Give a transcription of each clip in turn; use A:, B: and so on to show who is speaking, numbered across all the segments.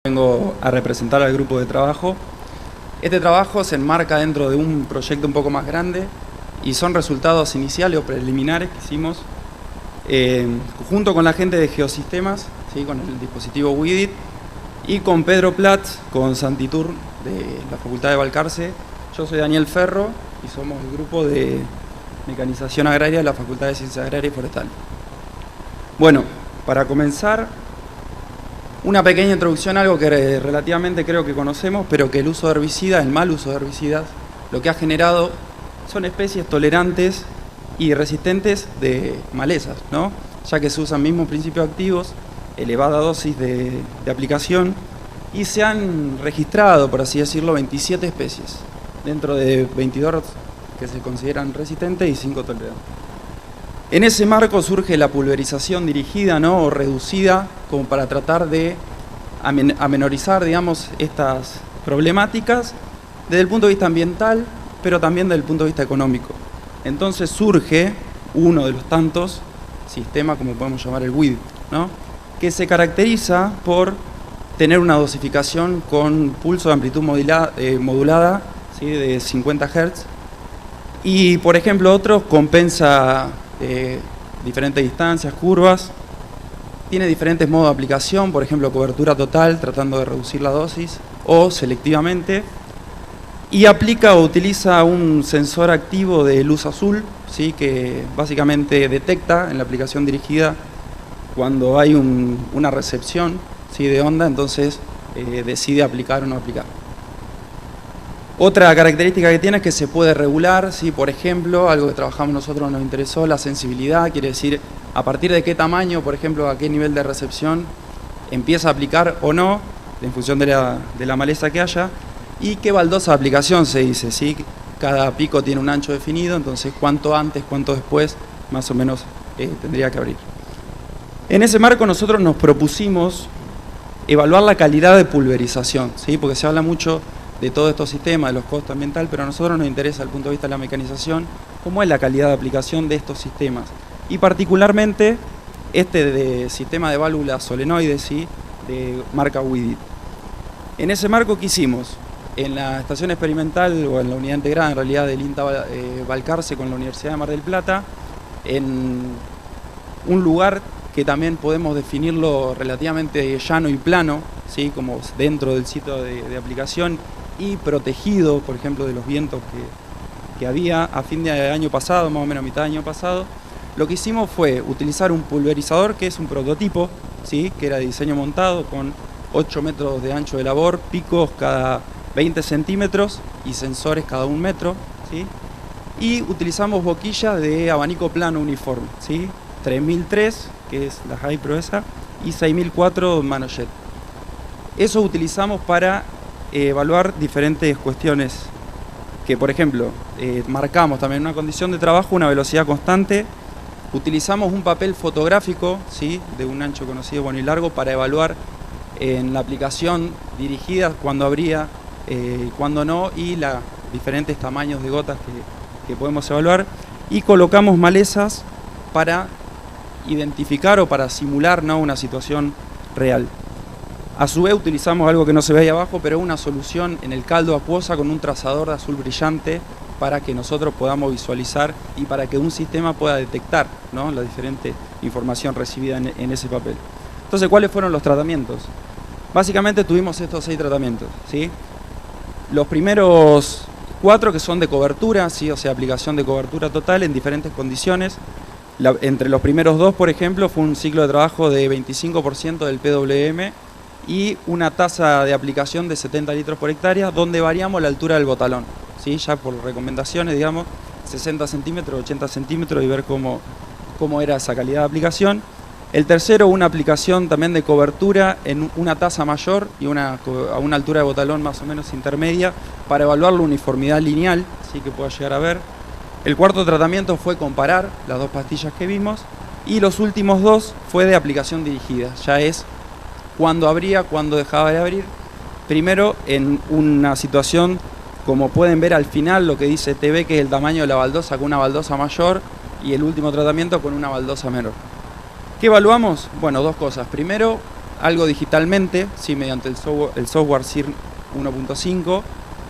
A: Vengo a representar al grupo de trabajo. Este trabajo se enmarca dentro de un proyecto un poco más grande y son resultados iniciales o preliminares que hicimos junto con la gente de Geosistemas, ¿sí? Con el dispositivo WIDIT, y con Pedro Platz, con Santitur de la Facultad de Balcarce. Yo soy Daniel Ferro y somos el grupo de Mecanización Agraria de la Facultad de Ciencias Agrarias y Forestales. Bueno, para comenzar, una pequeña introducción a algo que relativamente creo que conocemos, pero que el uso de herbicidas, el mal uso de herbicidas, lo que ha generado son especies tolerantes y resistentes de malezas, ¿no? Ya que se usan mismos principios activos, elevada dosis de aplicación, y se han registrado, por así decirlo, 27 especies, dentro de 22 que se consideran resistentes y 5 tolerantes. En ese marco surge la pulverización dirigida, ¿no? O reducida, como para tratar de amenorizar, digamos, estas problemáticas desde el punto de vista ambiental, pero también desde el punto de vista económico. Entonces surge uno de los tantos sistemas, como podemos llamar el WIDIT, ¿no? Que se caracteriza por tener una dosificación con pulso de amplitud modulada, ¿sí? De 50 Hz. Y, por ejemplo, otro compensa diferentes distancias, curvas, tiene diferentes modos de aplicación, por ejemplo cobertura total tratando de reducir la dosis o selectivamente, y aplica o utiliza un sensor activo de luz azul, ¿sí? Que básicamente detecta en la aplicación dirigida cuando hay una recepción, ¿sí? De onda, entonces decide aplicar o no aplicar. Otra característica que tiene es que se puede regular, ¿sí? Por ejemplo, algo que trabajamos nosotros nos interesó, la sensibilidad, quiere decir a partir de qué tamaño, por ejemplo, a qué nivel de recepción empieza a aplicar o no, en función de la maleza que haya, y qué baldosa de aplicación se dice, ¿sí? Cada pico tiene un ancho definido, entonces cuánto antes, cuánto después, más o menos tendría que abrir. En ese marco nosotros nos propusimos evaluar la calidad de pulverización, ¿sí? Porque se habla mucho de todos estos sistemas, de los costos ambientales, pero a nosotros nos interesa desde el punto de vista de la mecanización cómo es la calidad de aplicación de estos sistemas. Y particularmente este de sistema de válvulas solenoides, ¿sí? De marca WIDIT. En ese marco, ¿qué hicimos? En la estación experimental, o en la unidad integrada en realidad del INTA Balcarce con la Universidad de Mar del Plata, en un lugar que también podemos definirlo relativamente llano y plano, ¿sí? Como dentro del sitio de aplicación, y protegido, por ejemplo, de los vientos que había a fin de año pasado, más o menos a mitad de año pasado. Lo que hicimos fue utilizar un pulverizador que es un prototipo, ¿sí? Que era de diseño montado con 8 metros de ancho de labor, picos cada 20 centímetros y sensores cada 1 metro, ¿sí? Y utilizamos boquillas de abanico plano uniforme, ¿sí? 3003, que es la Hi-Pro esa, y 6004 Manojet. Eso utilizamos para evaluar diferentes cuestiones que, por ejemplo, marcamos también en una condición de trabajo una velocidad constante. Utilizamos un papel fotográfico, ¿sí? De un ancho conocido, bueno y largo, para evaluar en la aplicación dirigida cuando abría, cuando no, y los diferentes tamaños de gotas que podemos evaluar. Y colocamos malezas para identificar o para simular, ¿no? Una situación real. A su vez utilizamos algo que no se ve ahí abajo, pero una solución en el caldo acuosa con un trazador de azul brillante para que nosotros podamos visualizar y para que un sistema pueda detectar, ¿no? La diferente información recibida en ese papel. Entonces, ¿cuáles fueron los tratamientos? Básicamente tuvimos estos 6 tratamientos, ¿sí? Los primeros 4 que son de cobertura, ¿sí? O sea, aplicación de cobertura total en diferentes condiciones. Entre los primeros 2, por ejemplo, fue un ciclo de trabajo de 25% del PWM y una tasa de aplicación de 70 litros por hectárea, donde variamos la altura del botalón, ¿sí? Ya por recomendaciones, digamos, 60 centímetros, 80 centímetros, y ver cómo era esa calidad de aplicación. El tercero, una aplicación también de cobertura en una tasa mayor y a una altura de botalón más o menos intermedia, para evaluar la uniformidad lineal, ¿sí? Que pueda llegar a ver. El cuarto tratamiento fue comparar las 2 pastillas que vimos, y los últimos 2 fue de aplicación dirigida, ya es cuando abría, cuando dejaba de abrir. Primero en una situación, como pueden ver al final, lo que dice TV, que es el tamaño de la baldosa con una baldosa mayor, y el último tratamiento con una baldosa menor. ¿Qué evaluamos? Bueno, 2 cosas. Primero, algo digitalmente, ¿sí? Mediante el software CIR 1.5,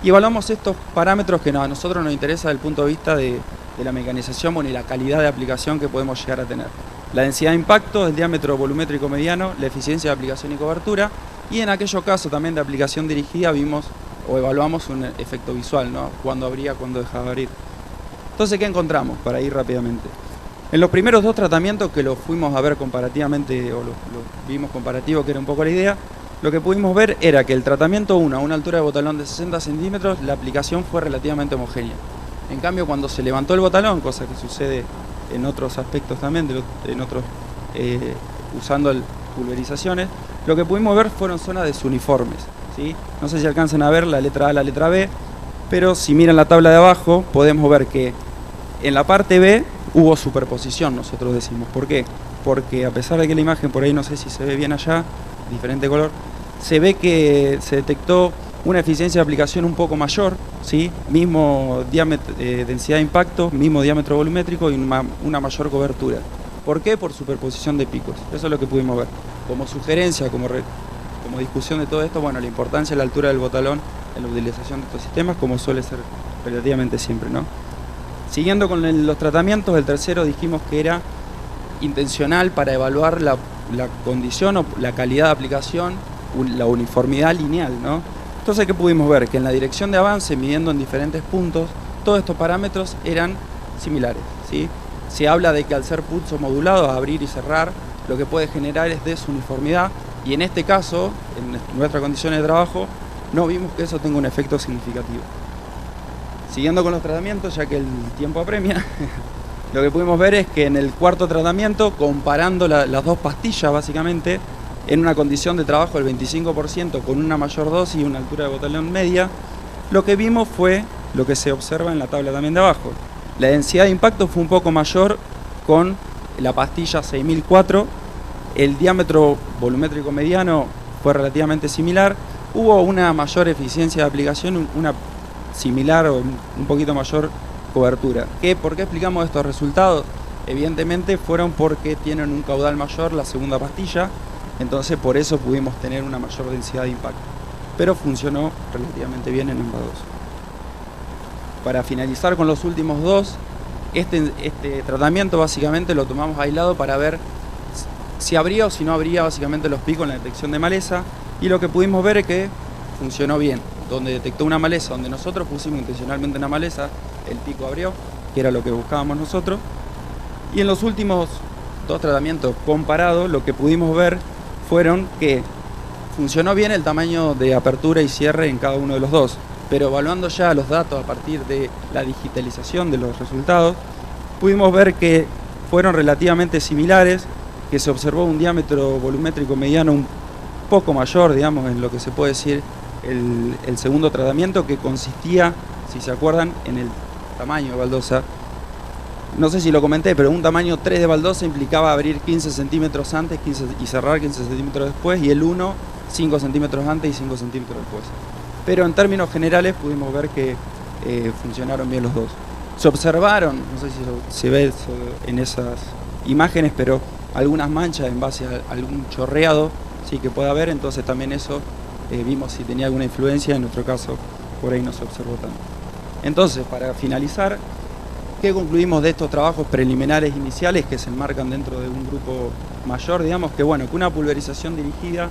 A: y evaluamos estos parámetros que a nosotros nos interesa desde el punto de vista de la mecanización y la calidad de aplicación que podemos llegar a tener. La densidad de impacto, el diámetro volumétrico mediano, la eficiencia de aplicación y cobertura, y en aquellos casos también de aplicación dirigida vimos o evaluamos un efecto visual, ¿no? Cuándo abría, cuándo dejaba de abrir. Entonces, ¿qué encontramos? Para ir rápidamente. En los primeros dos tratamientos que los fuimos a ver comparativamente, o los vimos comparativos, que era un poco la idea, lo que pudimos ver era que el tratamiento 1 a una altura de botalón de 60 centímetros, la aplicación fue relativamente homogénea. En cambio, cuando se levantó el botalón, cosa que sucede en otros aspectos también, usando pulverizaciones, lo que pudimos ver fueron zonas desuniformes, ¿sí? No sé si alcanzan a ver la letra A, la letra B, pero si miran la tabla de abajo, podemos ver que en la parte B hubo superposición, nosotros decimos. ¿Por qué? Porque a pesar de que la imagen por ahí no sé si se ve bien allá, diferente color, se ve que se detectó una eficiencia de aplicación un poco mayor, ¿sí? Mismo densidad de impacto, mismo diámetro volumétrico y una mayor cobertura. ¿Por qué? Por superposición de picos. Eso es lo que pudimos ver. Como sugerencia, como discusión de todo esto, bueno, la importancia de la altura del botalón en la utilización de estos sistemas, como suele ser relativamente siempre, ¿no? Siguiendo con los tratamientos, el tercero dijimos que era intencional para evaluar la condición o la calidad de aplicación, la uniformidad lineal, ¿no? Entonces, ¿qué pudimos ver? Que en la dirección de avance, midiendo en diferentes puntos, todos estos parámetros eran similares, ¿sí? Se habla de que al ser pulso modulado, a abrir y cerrar, lo que puede generar es desuniformidad, y en este caso, en nuestras condiciones de trabajo, no vimos que eso tenga un efecto significativo. Siguiendo con los tratamientos, ya que el tiempo apremia, lo que pudimos ver es que en el cuarto tratamiento, comparando las dos pastillas básicamente, en una condición de trabajo del 25% con una mayor dosis y una altura de botalón media, lo que vimos fue lo que se observa en la tabla también de abajo. La densidad de impacto fue un poco mayor con la pastilla 6004, el diámetro volumétrico mediano fue relativamente similar, hubo una mayor eficiencia de aplicación, una similar o un poquito mayor cobertura. ¿Por qué explicamos estos resultados? Evidentemente fueron porque tienen un caudal mayor la segunda pastilla, entonces por eso pudimos tener una mayor densidad de impacto. Pero funcionó relativamente bien en ambas dos. Para finalizar con los últimos dos, este tratamiento básicamente lo tomamos aislado para ver si habría o si no habría básicamente los picos en la detección de maleza, y lo que pudimos ver es que funcionó bien. Donde detectó una maleza, donde nosotros pusimos intencionalmente una maleza, el pico abrió, que era lo que buscábamos nosotros. Y en los últimos dos tratamientos comparados, lo que pudimos ver fueron que funcionó bien el tamaño de apertura y cierre en cada uno de los dos, pero evaluando ya los datos a partir de la digitalización de los resultados, pudimos ver que fueron relativamente similares, que se observó un diámetro volumétrico mediano un poco mayor, digamos, en lo que se puede decir el segundo tratamiento, que consistía, si se acuerdan, en el tamaño de baldosa. No sé si lo comenté, pero un tamaño 3 de baldosa implicaba abrir 15 centímetros antes y cerrar 15 centímetros después, y el 1, 5 centímetros antes y 5 centímetros después. Pero en términos generales pudimos ver que funcionaron bien los dos. Se observaron, no sé si se ve eso en esas imágenes, pero algunas manchas en base a algún chorreado, sí, que pueda haber, entonces también eso vimos si tenía alguna influencia, en nuestro caso por ahí no se observó tanto. Entonces, para finalizar, ¿qué concluimos de estos trabajos preliminares iniciales que se enmarcan dentro de un grupo mayor? Digamos que bueno, que una pulverización dirigida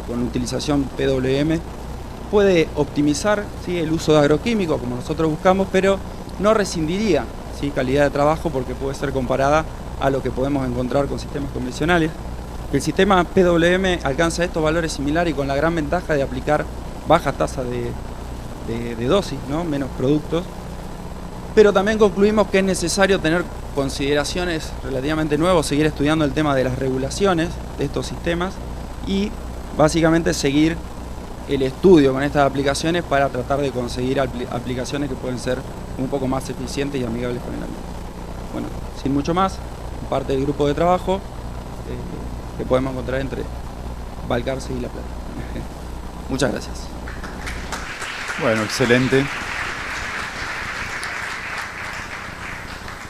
A: con utilización PWM puede optimizar, ¿sí?, el uso de agroquímicos como nosotros buscamos, pero no rescindiría, ¿sí?, calidad de trabajo, porque puede ser comparada a lo que podemos encontrar con sistemas convencionales. El sistema PWM alcanza estos valores similares y con la gran ventaja de aplicar bajas tasas de dosis, ¿no?, menos productos. Pero también concluimos que es necesario tener consideraciones relativamente nuevas, seguir estudiando el tema de las regulaciones de estos sistemas y básicamente seguir el estudio con estas aplicaciones para tratar de conseguir aplicaciones que pueden ser un poco más eficientes y amigables con el ambiente. Bueno, sin mucho más, parte del grupo de trabajo que podemos encontrar entre Balcarce y La Plata. Muchas gracias.
B: Bueno, excelente.